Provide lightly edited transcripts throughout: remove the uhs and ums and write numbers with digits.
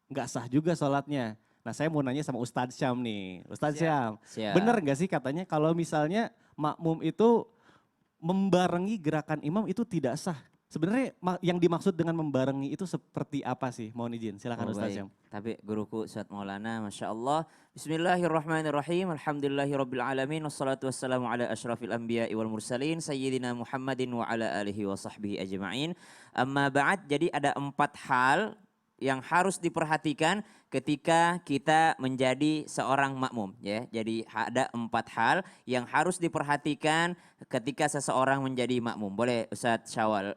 nggak sah juga sholatnya. Nah saya mau nanya sama Ustadz Syam nih. Ustadz Syam, bener Siap. nggak sih katanya kalau misalnya makmum itu membarengi gerakan imam itu tidak sah? Sebenarnya yang dimaksud dengan membarengi itu seperti apa sih? Mohon izin, silakan Oh Ustadz baik, Syam. tapi guruku Ustaz Maulana, Masya Allah. Bismillahirrahmanirrahim, Alhamdulillahirrabbilalamin, wassalatu wassalamu ala ashrafil anbiya wal mursalin, Sayyidina Muhammadin wa ala alihi wa sahbihi ajma'in. Amma ba'd, jadi ada 4 hal yang harus diperhatikan ketika kita menjadi seorang makmum. Ya. Jadi ada 4 hal yang harus diperhatikan ketika seseorang menjadi makmum. Boleh Ustaz Syawal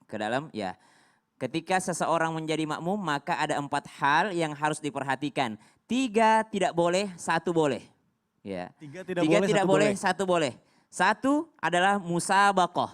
ke dalam? Ya. Ketika seseorang menjadi makmum, maka ada 4 hal yang harus diperhatikan. 3 tidak boleh, 1 boleh. Ya. Tiga tidak 3 boleh, tidak satu boleh, boleh. 1 boleh. 1 adalah musabaqah.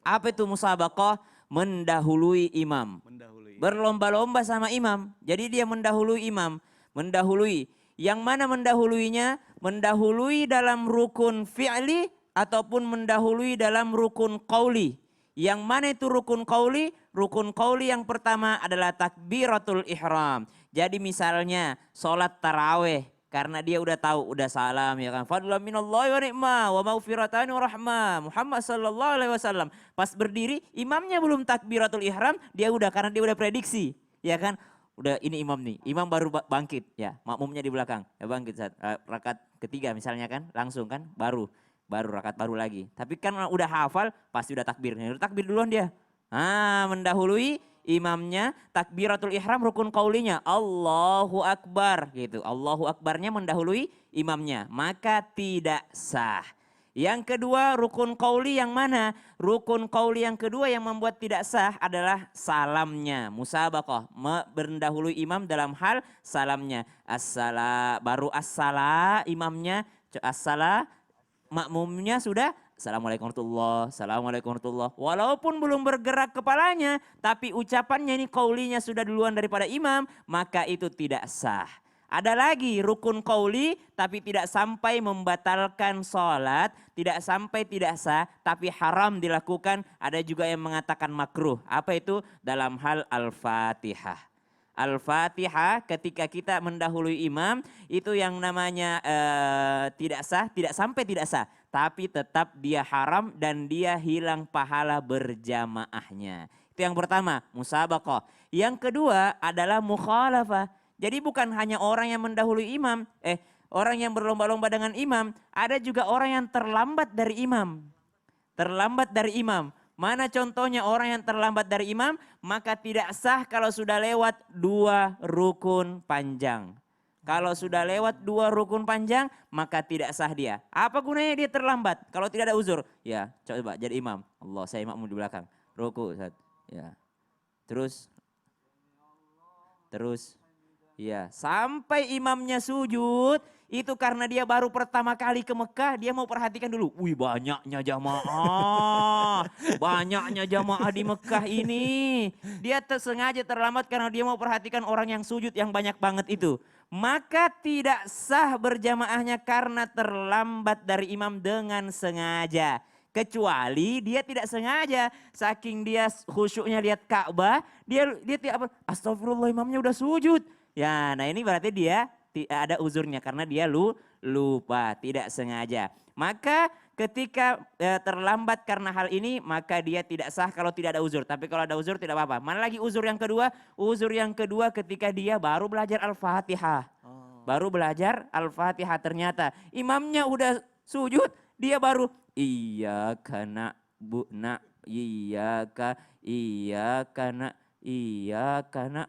Apa itu musabaqah? Mendahului imam. Mendahului imam. Berlomba-lomba sama imam. Jadi dia mendahului imam. Mendahului. Yang mana mendahuluinya? Mendahului dalam rukun fi'li ataupun mendahului dalam rukun qauli. Yang mana itu rukun qauli? Rukun qauli yang pertama adalah takbiratul ihram. Jadi misalnya sholat taraweh. Karena dia udah tahu, udah salam ya kan. Fadlan minallahi wa ni'mah wa maghfiratan wa rahmah. Muhammad sallallahu alaihi wasallam. Pas berdiri imamnya belum takbiratul ihram, dia udah karena dia udah prediksi, ya kan? Udah ini imam nih. Imam baru bangkit ya, makmumnya di belakang. Ya bangkit saat rakaat ketiga misalnya kan, langsung kan baru rakaat baru lagi. Tapi kan udah hafal pasti udah takbir. Udah takbir duluan dia. Mendahului imamnya, takbiratul ihram rukun qaulinya Allahu Akbar gitu. Allahu Akbarnya mendahului imamnya, maka tidak sah. Yang kedua rukun qauli yang mana? Rukun qauli yang kedua yang membuat tidak sah adalah salamnya. Musabaqah, mendahului imam dalam hal salamnya. Baru as-sala imamnya, as-sala makmumnya sudah Assalamualaikum warahmatullahi, Assalamualaikum warahmatullahi. Walaupun belum bergerak kepalanya, tapi ucapannya ini qaulinya sudah duluan daripada imam, maka itu tidak sah. Ada lagi rukun qauli tapi tidak sampai membatalkan sholat, tidak sampai tidak sah, tapi haram dilakukan. Ada juga yang mengatakan makruh. Apa itu? Dalam hal Al-Fatihah. Al-Fatihah ketika kita mendahului imam itu yang namanya tidak sah, tidak sampai tidak sah. Tapi tetap dia haram dan dia hilang pahala berjamaahnya. Itu yang pertama, musabaqah. Yang kedua adalah mukhalafah. Jadi bukan hanya orang yang mendahului imam, orang yang berlomba-lomba dengan imam, ada juga orang yang terlambat dari imam. Terlambat dari imam. Mana contohnya orang yang terlambat dari imam? Maka tidak sah kalau sudah lewat 2 rukun panjang. Kalau sudah lewat 2 rukun panjang, maka tidak sah dia. Apa gunanya dia terlambat? Kalau tidak ada uzur. Ya, coba jadi imam. Allah, saya makmum di belakang. Ruku, ya. Terus. Ya, sampai imamnya sujud, itu karena dia baru pertama kali ke Mekah, dia mau perhatikan dulu. Wih, banyaknya jamaah. Banyaknya jamaah di Mekah ini. Dia sengaja terlambat karena dia mau perhatikan orang yang sujud yang banyak banget itu. Maka tidak sah berjamaahnya karena terlambat dari imam dengan sengaja. Kecuali dia tidak sengaja, saking dia khusyuknya lihat Ka'bah, dia tidak astagfirullah imamnya udah sujud. Ya, nah ini berarti dia ada uzurnya karena dia lupa, tidak sengaja. Maka ketika terlambat karena hal ini, maka dia tidak sah kalau tidak ada uzur. Tapi kalau ada uzur tidak apa-apa. Mana lagi uzur yang kedua? Uzur yang kedua ketika dia baru belajar Al-Fatihah. Baru belajar Al-Fatihah ternyata imamnya udah sujud, dia baru iya karena iya karena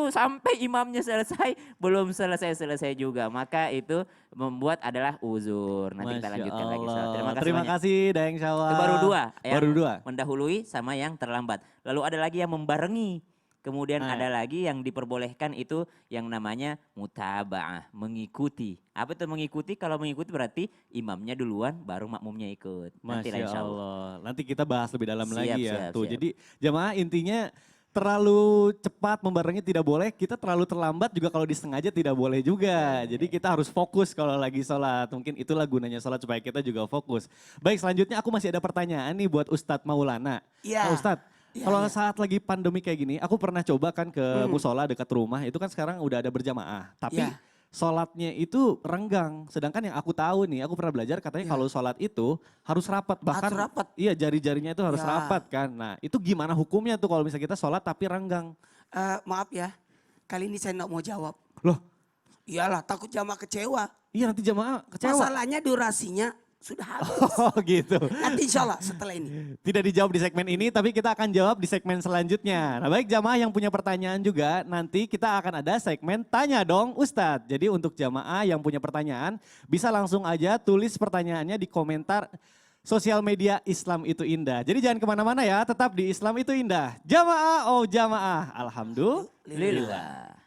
sampai imamnya selesai belum selesai juga, maka itu membuat adalah uzur. Nanti kita Masya lanjutkan lagi. Allah. Terima kasih Terima banyak. kasih Daeng Itu baru Syawal. 2 yang Baru 2. mendahului sama yang terlambat. Lalu ada lagi yang membarengi. Kemudian Nah, ada lagi yang diperbolehkan itu yang namanya mutaba'ah, mengikuti. Apa itu mengikuti? Kalau mengikuti berarti imamnya duluan baru makmumnya ikut. Nanti lah Masya insya Allah. Allah. Nanti kita bahas lebih dalam lagi ya. Tuh, Siap. jadi jamaah intinya terlalu cepat membarengi tidak boleh, kita terlalu terlambat juga kalau disengaja tidak boleh juga. Jadi kita harus fokus kalau lagi sholat. Mungkin itulah gunanya sholat supaya kita juga fokus. Baik, selanjutnya aku masih ada pertanyaan nih buat Ustadz Maulana. Iya. Nah, Ustadz, Kalau saat lagi pandemi kayak gini, aku pernah coba kan ke musola dekat rumah, itu kan sekarang udah ada berjamaah. Tapi Ya. sholatnya itu renggang. Sedangkan yang aku tahu nih, aku pernah belajar katanya kalau sholat itu harus rapat. Bahkan Harus rapat. iya jari-jarinya itu harus Ya. rapat kan. Nah itu gimana hukumnya tuh kalau misalnya kita sholat tapi renggang? Maaf ya, kali ini saya nggak mau jawab. Loh Iyalah, takut jamaah kecewa. iya nanti jamaah kecewa. Masalahnya durasinya sudah habis. Oh gitu. Nanti insya Allah setelah ini. Tidak dijawab di segmen ini, tapi kita akan jawab di segmen selanjutnya. Nah baik jamaah yang punya pertanyaan juga, nanti kita akan ada segmen Tanya Dong Ustadz. Jadi untuk jamaah yang punya pertanyaan, bisa langsung aja tulis pertanyaannya di komentar sosial media Islam Itu Indah. Jadi jangan kemana-mana ya, tetap di Islam Itu Indah. Jamaah, oh jamaah. Alhamdulillah. Lillah.